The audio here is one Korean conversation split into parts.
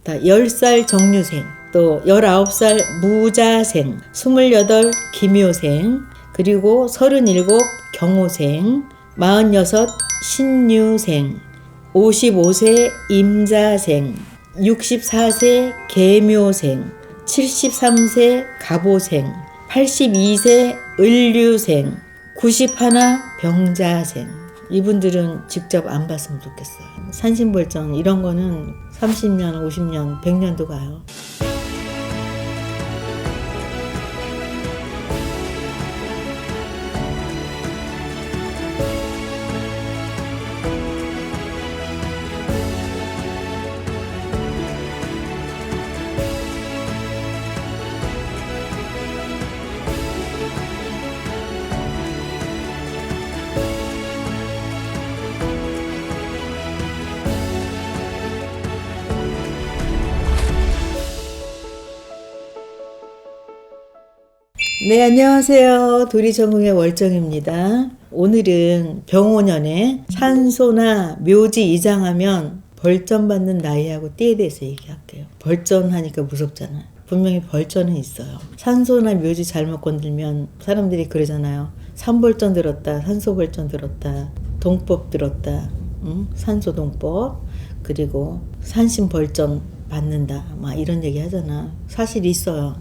다 10살 정류생, 또 19살 무자생, 28 기묘생, 그리고 37 경호생, 46 신유생, 55세 임자생, 64세 계묘생, 73세 갑오생, 82세 을류생, 91 병자생. 이분들은 직접 안 봤으면 좋겠어요. 산신벌전 이런 거는 30년, 50년, 100년도 가요. 네, 안녕하세요. 도리전공의 월정입니다. 오늘은 병오년에 산소나 묘지 이장하면 벌전 받는 나이하고 띠에 대해서 얘기할게요. 벌전 하니까 무섭잖아요. 분명히 벌전은 있어요. 산소나 묘지 잘못 건들면 사람들이 그러잖아요. 산벌전 들었다, 산소벌전 들었다, 동법 들었다, 산소동법, 그리고 산신벌전 받는다, 막 이런 얘기 하잖아. 사실 있어요.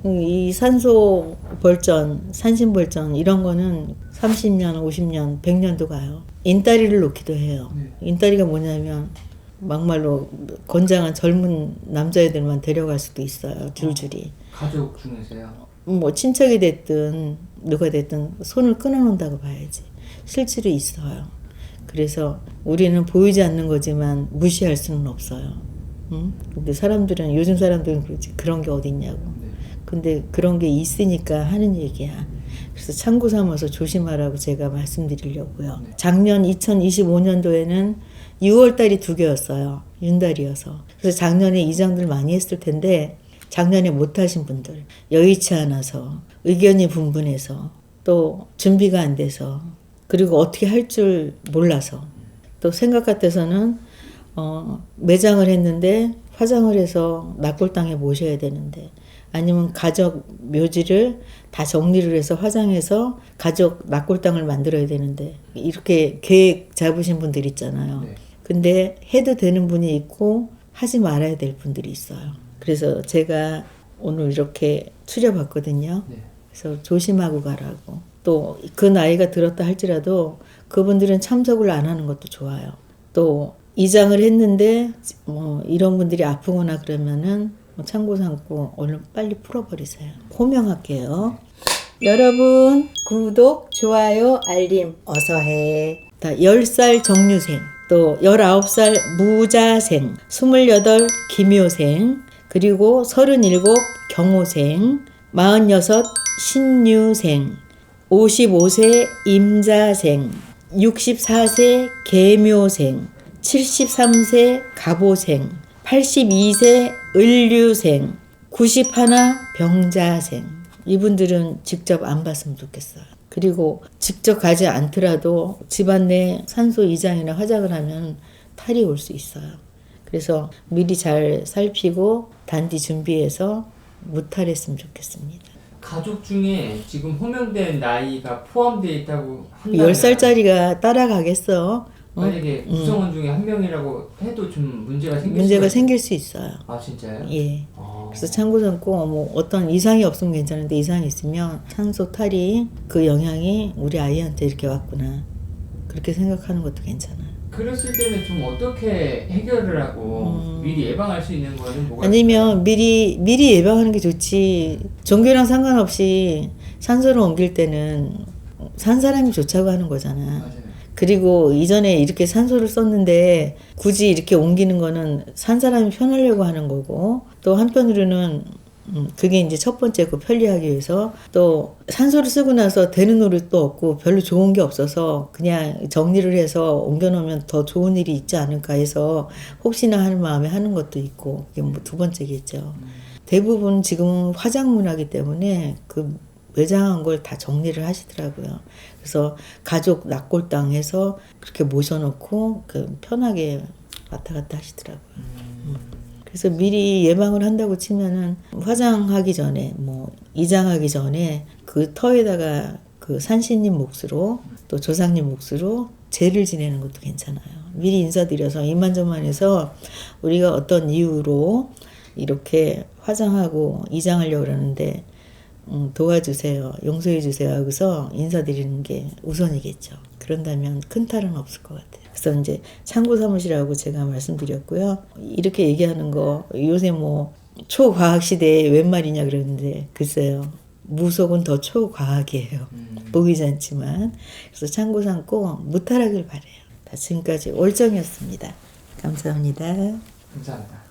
이 산소 벌전, 산신벌전 이런 거는 30년, 50년, 100년도 가요. 인따리를 놓기도 해요. 인따리가 뭐냐면 막말로 건장한 젊은 남자애들만 데려갈 수도 있어요. 줄줄이. 가족 중에서요? 뭐 친척이 됐든 누가 됐든 손을 끊어놓는다고 봐야지. 실제로 있어요. 그래서 우리는 보이지 않는 거지만 무시할 수는 없어요. 근데 사람들은, 요즘 사람들은 그러지, 그런 게 어딨냐고. 근데 그런 게 있으니까 하는 얘기야. 그래서 참고 삼아서 조심하라고 제가 말씀드리려고요. 작년 2025년도에는 6월달이 2개였어요. 윤달이어서. 그래서 작년에 이장들 많이 했을 텐데 작년에 못하신 분들, 여의치 않아서, 의견이 분분해서, 또 준비가 안 돼서, 그리고 어떻게 할 줄 몰라서, 또 생각 같아서는 매장을 했는데 화장을 해서 납골당에 모셔야 되는데, 아니면 가족 묘지를 다 정리를 해서 화장해서 가족 납골당을 만들어야 되는데, 이렇게 계획 잡으신 분들 있잖아요. 네. 근데 해도 되는 분이 있고 하지 말아야 될 분들이 있어요. 그래서 제가 오늘 이렇게 추려봤거든요. 네. 그래서 조심하고 가라고. 또 그 나이가 들었다 할지라도 그분들은 참석을 안 하는 것도 좋아요. 또 이장을 했는데 이런 분들이 아프거나 그러면은 참고 삼고 얼른 빨리 풀어버리세요. 호명할게요. 여러분 구독, 좋아요, 알림 어서해. 다 10살 정류생, 또 19살 무자생, 28 기묘생, 그리고 37 경호생, 46 신유생, 55세 임자생, 64세 계묘생, 73세 갑오생, 82세 을류생, 91 병자생. 이분들은 직접 안 봤으면 좋겠어요. 그리고 직접 가지 않더라도 집안 내 산소 이장이나 화장을 하면 탈이 올 수 있어요. 그래서 미리 잘 살피고 단디 준비해서 무탈했으면 좋겠습니다. 가족 중에 지금 호명된 나이가 포함되어 있다고 한다면 10살짜리가 따라가겠어? 만약에 구성원 중에 한 명이라고 해도 좀 문제가 생길 수 있어요. 아 진짜요? 예. 그래서 참고 삼고 뭐 어떤 이상이 없으면 괜찮은데 이상이 있으면 산소 탈이 그 영향이 우리 아이한테 이렇게 왔구나, 그렇게 생각하는 것도 괜찮아요. 그랬을 때는 좀 어떻게 해결을 하고 미리 예방할 수 있는 거는 뭐가 아니면 미리 예방하는 게 좋지. 종교랑 상관없이 산소를 옮길 때는 산 사람이 좋자고 하는 거잖아. 맞아요. 그리고 이전에 이렇게 산소를 썼는데 굳이 이렇게 옮기는 거는 산 사람이 편하려고 하는 거고, 또 한편으로는 그게 이제 첫 번째고, 편리하기 위해서. 또 산소를 쓰고 나서 되는 노릇도 없고 별로 좋은 게 없어서 그냥 정리를 해서 옮겨놓으면 더 좋은 일이 있지 않을까 해서 혹시나 하는 마음에 하는 것도 있고, 그게 뭐 두 번째겠죠. 대부분 지금 화장 문화기 때문에 그 매장한 걸 다 정리를 하시더라고요. 그래서 가족 납골당해서 그렇게 모셔놓고 그 편하게 왔다 갔다 하시더라고요. 그래서 미리 예방을 한다고 치면은 화장하기 전에 뭐 이장하기 전에 그 터에다가 그 산신님 몫으로 또 조상님 몫으로 제를 지내는 것도 괜찮아요. 미리 인사드려서 이만저만해서 우리가 어떤 이유로 이렇게 화장하고 이장하려고 그러는데 도와주세요, 용서해주세요 하고서 인사드리는 게 우선이겠죠. 그런다면 큰 탈은 없을 것 같아요. 그래서 이제 참고사무실하고 제가 말씀드렸고요. 이렇게 얘기하는 거 요새 뭐 초과학 시대에 웬 말이냐 그러는데 글쎄요. 무속은 더 초과학이에요. 보이지 않지만. 그래서 참고 삼고 무탈하길 바래요. 지금까지 올정이었습니다. 감사합니다. 감사합니다.